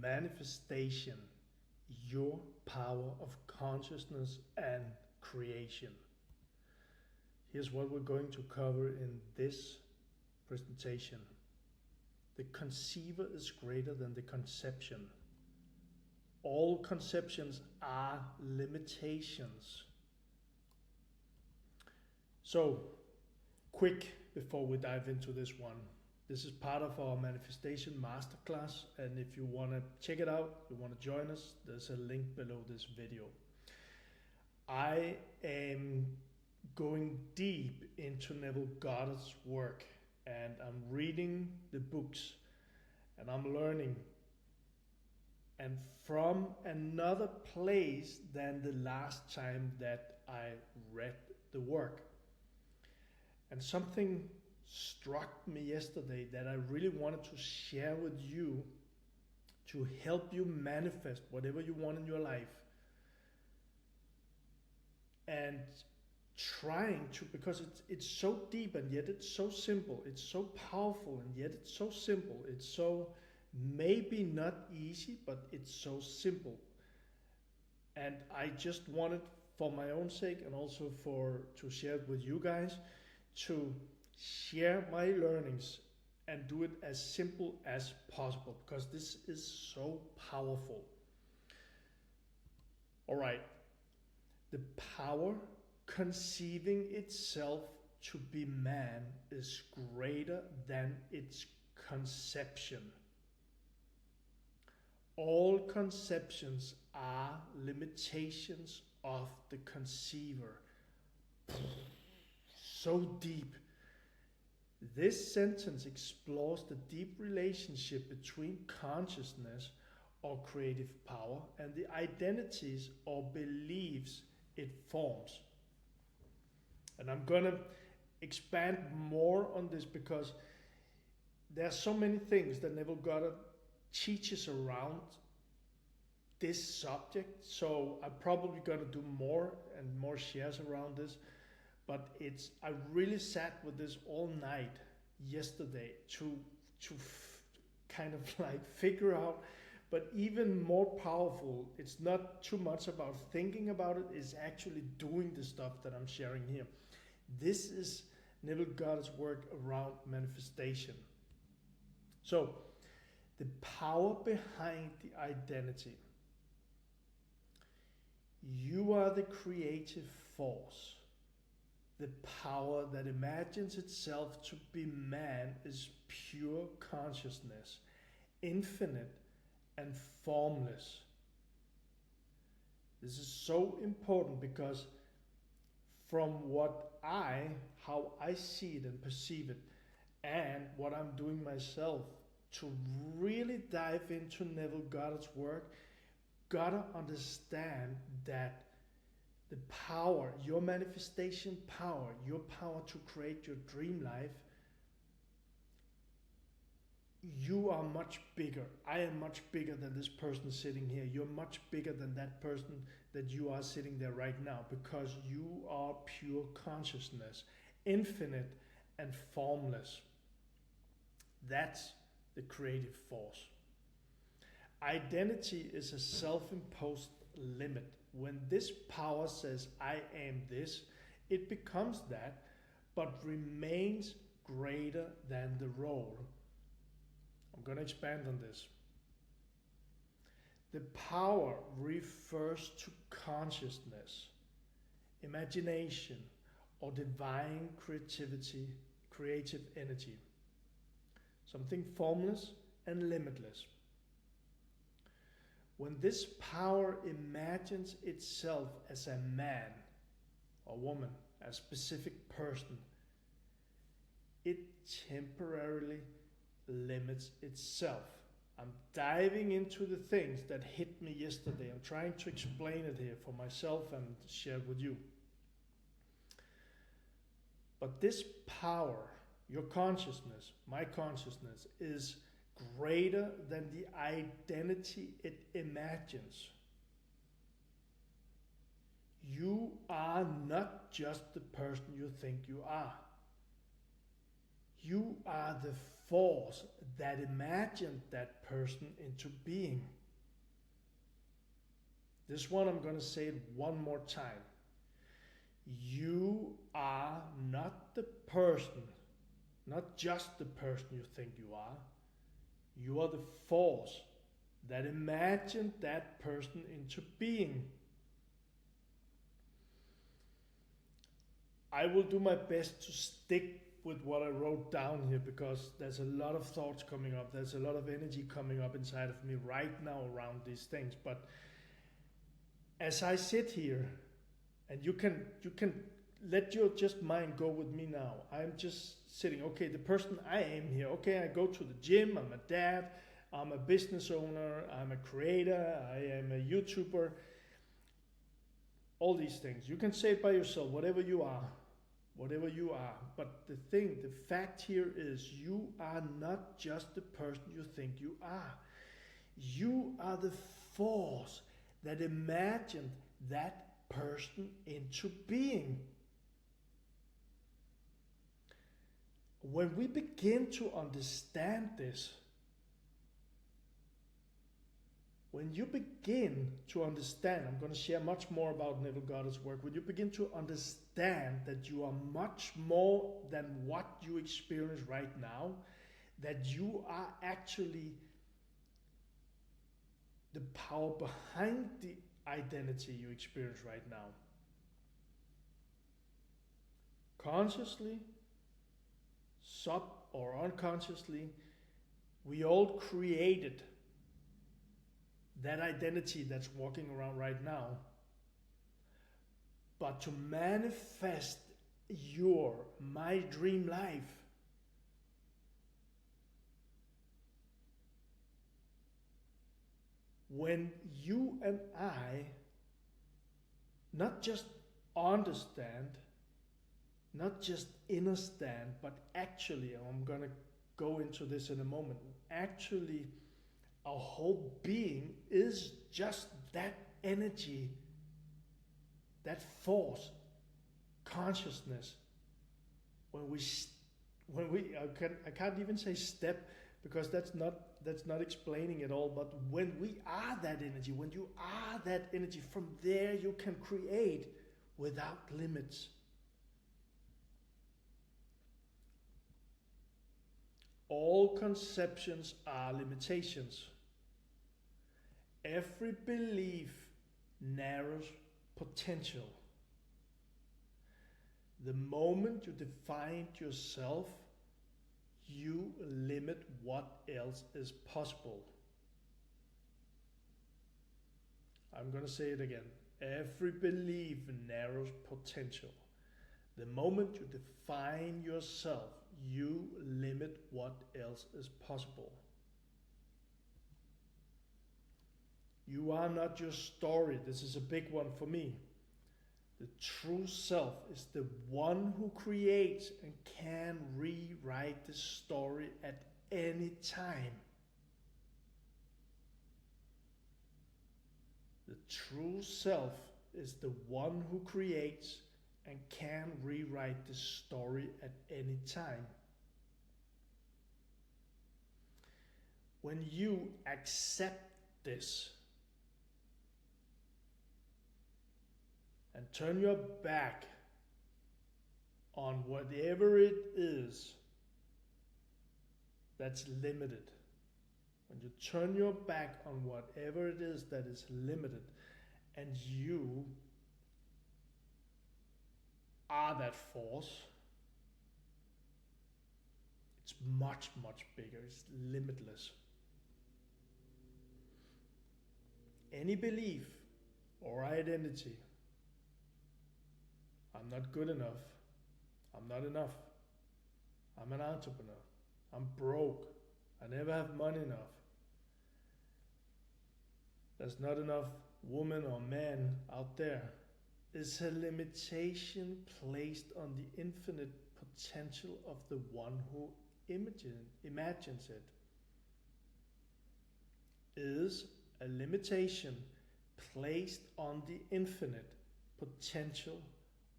manifestation, your power of consciousness and creation. Here's what we're going to cover in this presentation. The conceiver is greater than the conception. All conceptions are limitations. So, quick before we dive into this one. This is part of our Manifestation Masterclass, and if you want to check it out, you want to join us, there's a link below this video. I am going deep into Neville Goddard's work, and I'm reading the books, and I'm learning, and from another place than the last time that I read the work. And something struck me yesterday that I really wanted to share with you to help you manifest whatever you want in your life. And trying to, because it's so deep and yet it's so simple, it's so powerful and yet it's so simple, it's so maybe not easy, but it's so simple. And I just wanted, for my own sake and also to share it with you guys, to share my learnings and do it as simple as possible, because this is so powerful. All right, the power conceiving itself to be man is greater than its conception. All conceptions are limitations of the conceiver. So deep. This sentence explores the deep relationship between consciousness or creative power and the identities or beliefs it forms. And I'm going to expand more on this because there are so many things that Neville Goddard teaches around this subject. So I'm probably going to do more and more shares around this. But I really sat with this all night yesterday to kind of like figure out, but even more powerful, it's not too much about thinking about it, it's actually doing the stuff that I'm sharing here. This is Neville Goddard's work around manifestation. So, the power behind the identity. You are the creative force. The power that imagines itself to be man is pure consciousness, infinite and formless. This is so important because from how I see it and perceive it, and what I'm doing myself to really dive into Neville Goddard's work, gotta understand that the power, your manifestation power, your power to create your dream life, you are much bigger. I am much bigger than this person sitting here. You're much bigger than that person that you are sitting there right now, because you are pure consciousness, infinite and formless. That's the creative force. Identity is a self-imposed limit. When this power says, I am this, it becomes that, but remains greater than the role. I'm going to expand on this. The power refers to consciousness, imagination, or divine creativity, creative energy. Something formless and limitless. When this power imagines itself as a man or woman, a specific person, it temporarily limits itself. I'm diving into the things that hit me yesterday. I'm trying to explain it here for myself and share it with you. But this power, your consciousness, my consciousness, is greater than the identity it imagines. You are not just the person you think you are. You are the force that imagined that person into being. This one I'm going to say it one more time. You are not the person, not just the person you think you are. You are the force that imagined that person into being. I will do my best to stick with what I wrote down here, because there's a lot of thoughts coming up. There's a lot of energy coming up inside of me right now around these things. But as I sit here, and you can let your just mind go with me now. I'm just sitting, okay, the person I am here, okay, I go to the gym, I'm a dad, I'm a business owner, I'm a creator, I am a YouTuber, all these things. You can say it by yourself, whatever you are. But the fact here is you are not just the person you think you are. You are the force that imagined that person into being. When we begin to understand this, when you begin to understand, I'm going to share much more about Neville Goddard's work, when you begin to understand that you are much more than what you experience right now, that you are actually the power behind the identity you experience right now. Consciously, sub or unconsciously, we all created that identity that's walking around right now. But to manifest my dream life, when you and I not just understand, not just understand, but actually, and I'm going to go into this in a moment, actually our whole being is just that energy, that force, consciousness. I can't even say step, because that's not explaining it all, but when we are that energy, when you are that energy, from there you can create without limits. All conceptions are limitations. Every belief narrows potential. The moment you define yourself, you limit what else is possible. I'm going to say it again. Every belief narrows potential. The moment you define yourself, you limit what else is possible. You are not your story. This is a big one for me. The true self is the one who creates and can rewrite the story at any time. The true self is the one who creates and can rewrite the story at any time. When you accept this and turn your back on whatever it is that's limited, when you turn your back on whatever it is that is limited, and you are that force, it's much, much bigger. It's limitless. Any belief or identity, I'm not good enough, I'm not enough, I'm an entrepreneur, I'm broke, I never have money enough, there's not enough women or men out there, is a limitation placed on the infinite potential of the one who imagines it. Is a limitation placed on the infinite potential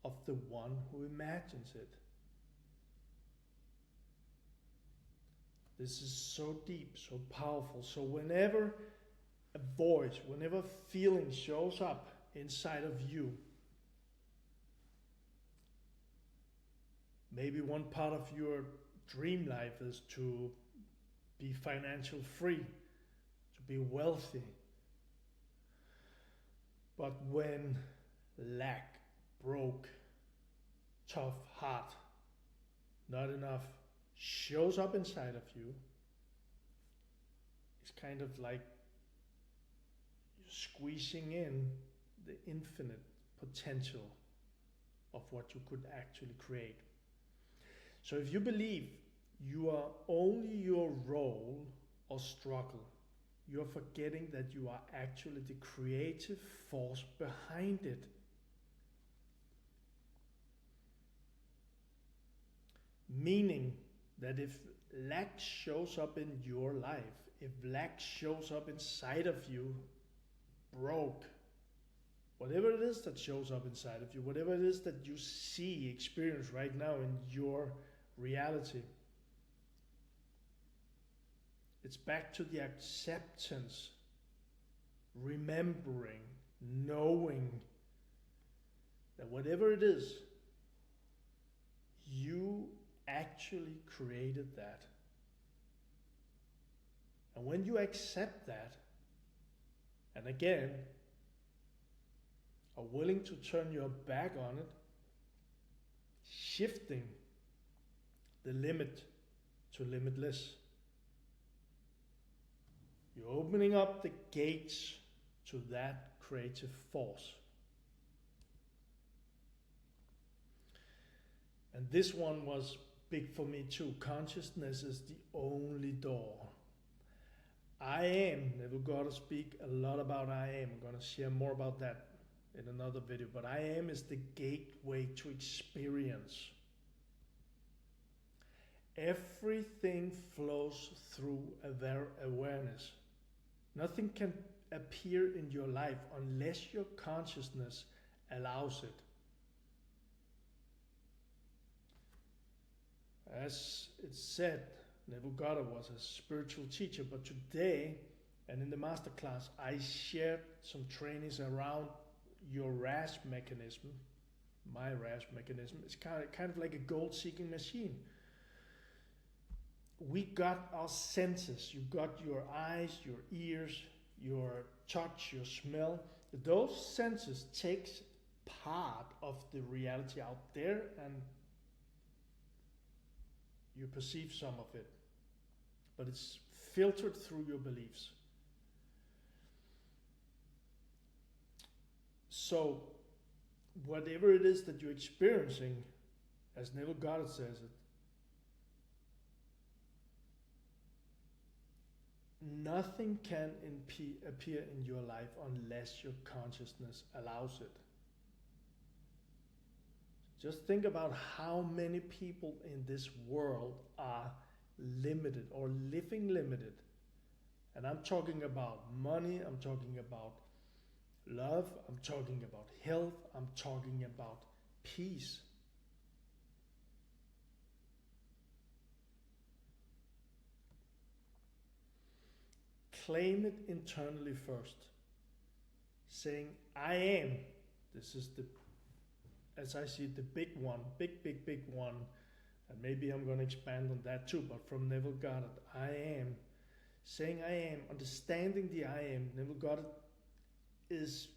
of the one who imagines it. This is so deep, so powerful. So whenever a voice, whenever feeling shows up inside of you, maybe one part of your dream life is to be financial free, to be wealthy. But when lack, broke, tough, hard, not enough shows up inside of you, it's kind of like you're squeezing in the infinite potential of what you could actually create. So if you believe you are only your role or struggle, you're forgetting that you are actually the creative force behind it. Meaning that if lack shows up in your life, if lack shows up inside of you, broke, whatever it is that shows up inside of you, whatever it is that you see, experience right now in your reality, it's back to the acceptance, remembering, knowing that whatever it is, you actually created that. And when you accept that, and again, are willing to turn your back on it, shifting the limit to limitless, you're opening up the gates to that creative force. And this one was big for me too. Consciousness is the only door. I am, Neville Goddard speak a lot about I am. I'm going to share more about that in another video. But I am is the gateway to experience. Everything flows through awareness. Nothing can appear in your life unless your consciousness allows it. As it's said, Neville Goddard was a spiritual teacher, but today and in the Masterclass, I shared some trainings around your RAS mechanism. My RAS mechanism is kind of like a gold-seeking machine. We got our senses. You got your eyes, your ears, your touch, your smell. Those senses takes part of the reality out there, and you perceive some of it, but it's filtered through your beliefs. So whatever it is that you're experiencing, as Neville Goddard says it, nothing can appear in your life unless your consciousness allows it. Just think about how many people in this world are limited or living limited. And I'm talking about money, I'm talking about love, I'm talking about health, I'm talking about peace. Claim it internally first. Saying, I am. This is the, as I see it, the big one, big one. And maybe I'm going to expand on that too, but from Neville Goddard, I am. Saying I am, understanding the I am. Neville Goddard is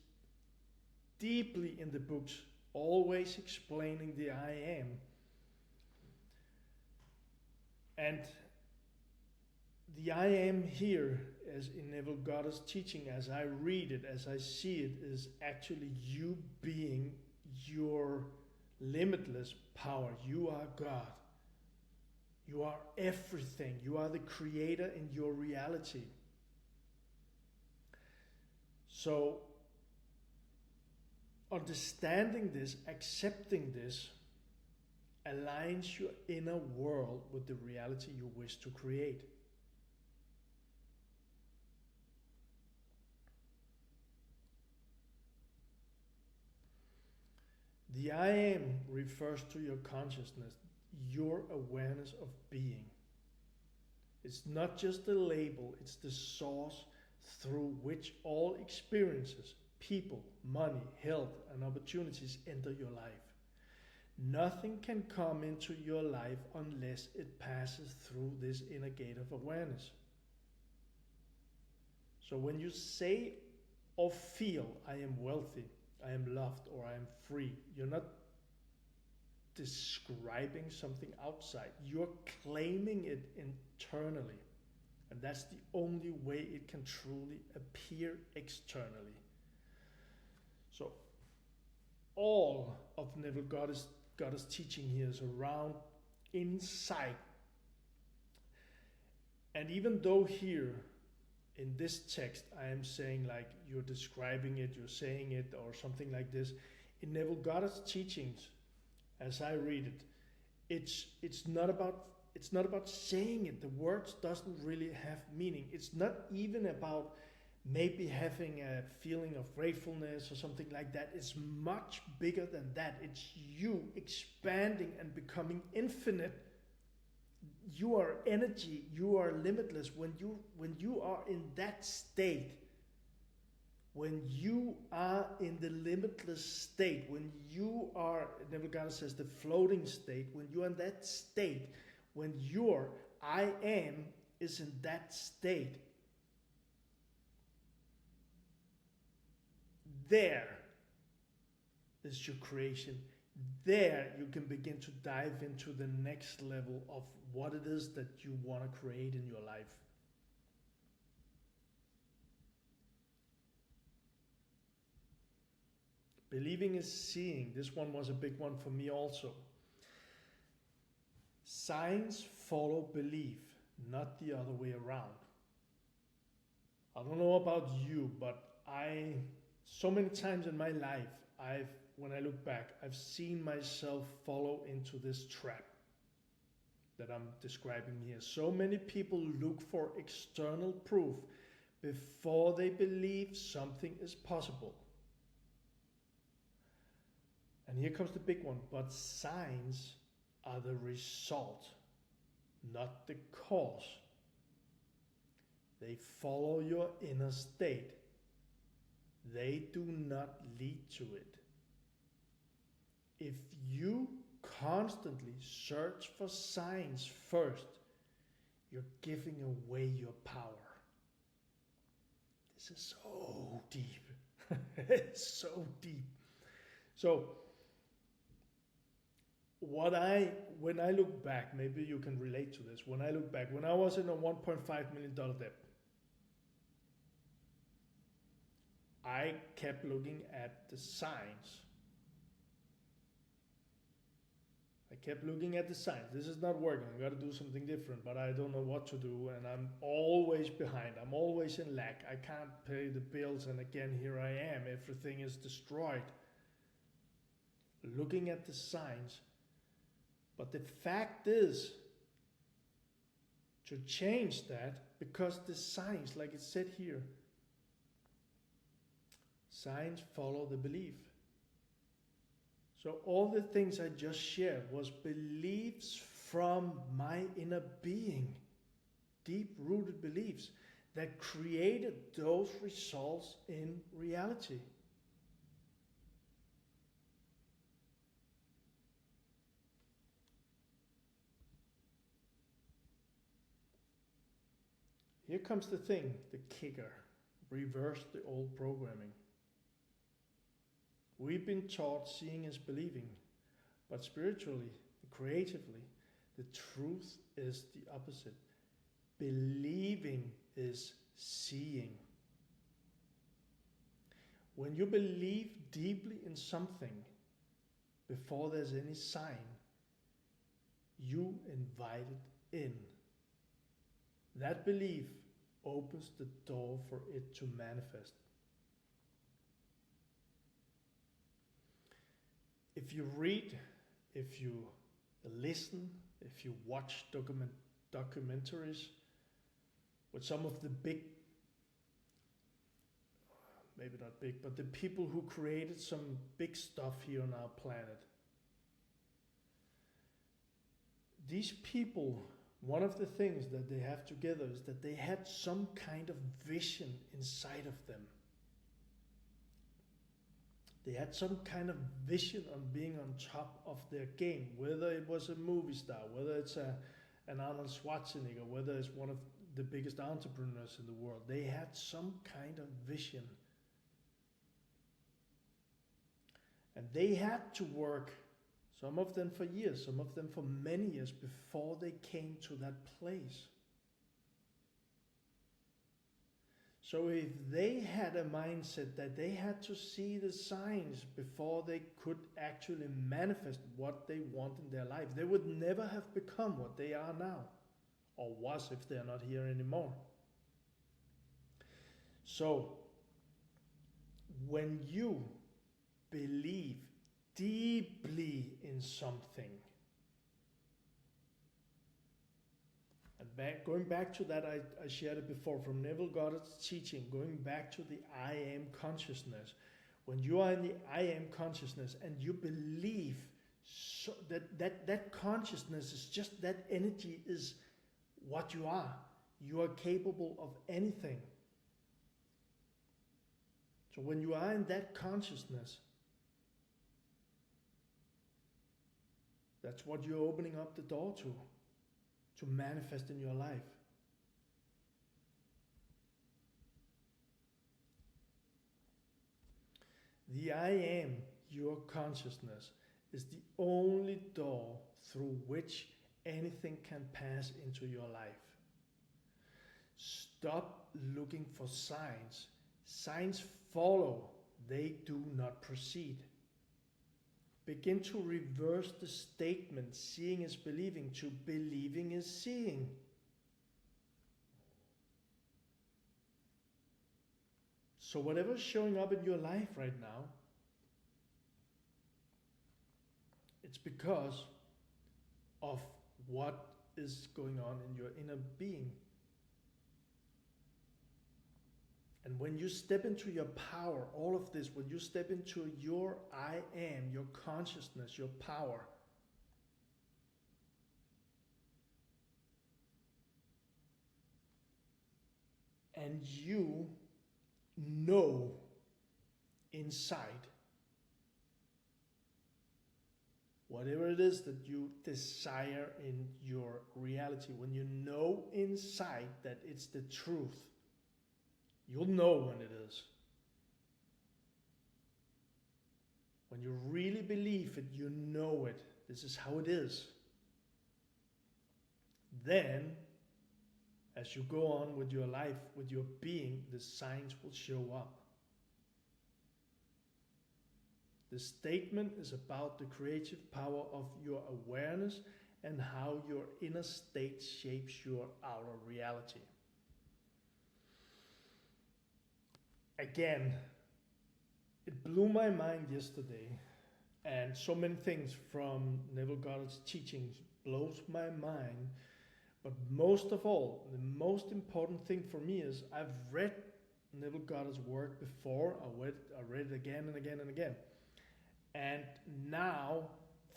deeply in the books, always explaining the I am. And the I am here, as in Neville Goddard's teaching, as I read it, as I see it, is actually you being your limitless power. You are God. You are everything. You are the creator in your reality. So, understanding this, accepting this, aligns your inner world with the reality you wish to create. The I am refers to your consciousness, your awareness of being. It's not just a label, it's the source through which all experiences, people, money, health, and opportunities enter your life. Nothing can come into your life unless it passes through this inner gate of awareness. So when you say or feel, I am wealthy, I am loved, or I am free, you're not describing something outside. You're claiming it internally. And that's the only way it can truly appear externally. So all of Neville Goddard's teaching here is around insight. And even though here in this text I am saying like you're describing it, you're saying it, or something like this, in Neville Goddard's teachings, as I read it, it's not about saying it. The words doesn't really have meaning. It's not even about maybe having a feeling of gratefulness or something like that. It's much bigger than that. It's you expanding and becoming infinite. You are energy, you are limitless. When you are in that state, when you are in the limitless state, when you are, Neville Goddard says, the floating state, when you are in that state, when your I am is in that state, there is your creation. There you can begin to dive into the next level of what it is that you want to create in your life. Believing is seeing. This one was a big one for me also. Signs follow belief, not the other way around. I don't know about you, but so many times in my life, when I look back, I've seen myself follow into this trap that I'm describing here. So many people look for external proof before they believe something is possible. And here comes the big one, but signs are the result, not the cause. They follow your inner state. They do not lead to it. If you constantly search for signs first, you're giving away your power. This is so deep. It's so deep. So, when I look back, maybe you can relate to this. When I look back, when I was in a $1.5 million debt, I kept looking at the signs. This is not working. I've got to do something different, but I don't know what to do, and I'm always behind. I'm always in lack. I can't pay the bills, and again, here I am. Everything is destroyed. Looking at the signs. But the fact is, to change that, because the signs, like it said here, signs follow the belief. So all the things I just shared was beliefs from my inner being, deep-rooted beliefs that created those results in reality. Here comes the thing, the kicker. Reverse the old programming. We've been taught seeing is believing, but spiritually, creatively, the truth is the opposite. Believing is seeing. When you believe deeply in something, before there's any sign, you invite it in. That belief opens the door for it to manifest. If you read, if you listen, if you watch documentaries with some of the big, maybe not big, but the people who created some big stuff here on our planet, these people one of the things that they have together is that they had some kind of vision inside of them. They had some kind of vision on being on top of their game, whether it was a movie star, whether it's an Arnold Schwarzenegger, whether it's one of the biggest entrepreneurs in the world. They had some kind of vision. And they had to work, some of them for years, some of them for many years, before they came to that place. So if they had a mindset that they had to see the signs before they could actually manifest what they want in their life, they would never have become what they are now, or was if they're not here anymore. So when you believe deeply in something, and going back to that, I shared it before from Neville Goddard's teaching, going back to the I am consciousness. When you are in the I am consciousness and you believe so that consciousness is just that energy is what you are. You are capable of anything. So when you are in that consciousness, that's what you're opening up the door to manifest in your life. The I am, your consciousness, is the only door through which anything can pass into your life. Stop looking for signs. Signs follow, they do not proceed. Begin to reverse the statement, seeing is believing, to believing is seeing. So whatever's showing up in your life right now, it's because of what is going on in your inner being. And when you step into your power, all of this, when you step into your I am, your consciousness, your power, and you know inside whatever it is that you desire in your reality, when you know inside that it's the truth, you'll know when it is. When you really believe it, you know it. This is how it is. Then, as you go on with your life, with your being, the signs will show up. The statement is about the creative power of your awareness and how your inner state shapes your outer reality. Again, it blew my mind yesterday, and so many things from Neville Goddard's teachings blows my mind. But most of all, the most important thing for me is I've read Neville Goddard's work before. I read it again and again and again. And now,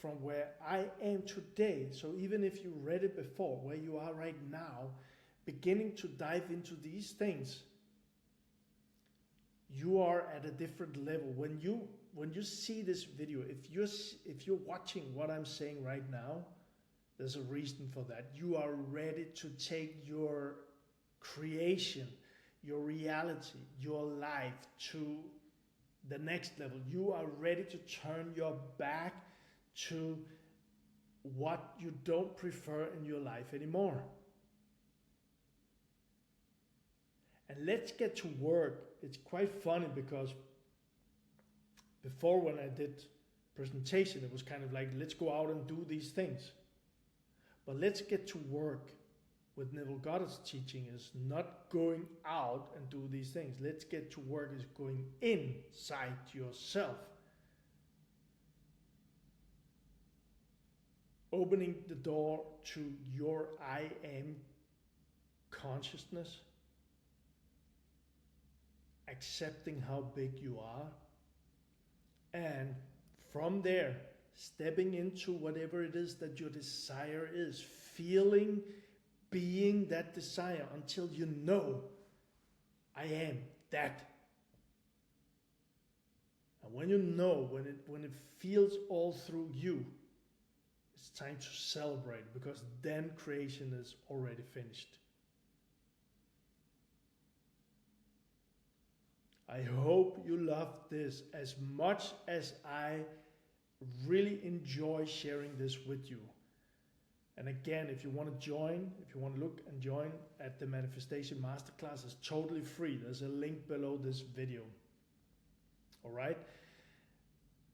from where I am today, so even if you read it before, where you are right now, beginning to dive into these things, you are at a different level. When you see this video, if you're watching what I'm saying right now, there's a reason for that. You are ready to take your creation, your reality, your life to the next level. You are ready to turn your back to what you don't prefer in your life anymore. And let's get to work. It's quite funny because before, when I did presentation, it was kind of like, let's go out and do these things. But let's get to work. With Neville Goddard's teaching is not going out and do these things. Let's get to work is going inside yourself. Opening the door to your I am consciousness. Accepting how big you are. And from there, stepping into whatever it is that your desire is. Feeling being that desire until you know, I am that. And when you know, when it feels all through you, it's time to celebrate, because then creation is already finished. I hope you loved this as much as I really enjoy sharing this with you. And again, if you want to join, if you want to look and join at the Manifestation Masterclass, it's totally free. There's a link below this video. All right?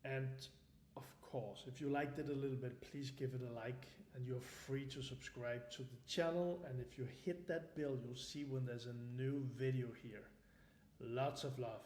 And of course, if you liked it a little bit, please give it a like, and you're free to subscribe to the channel. And if you hit that bell, you'll see when there's a new video here. Lots of love.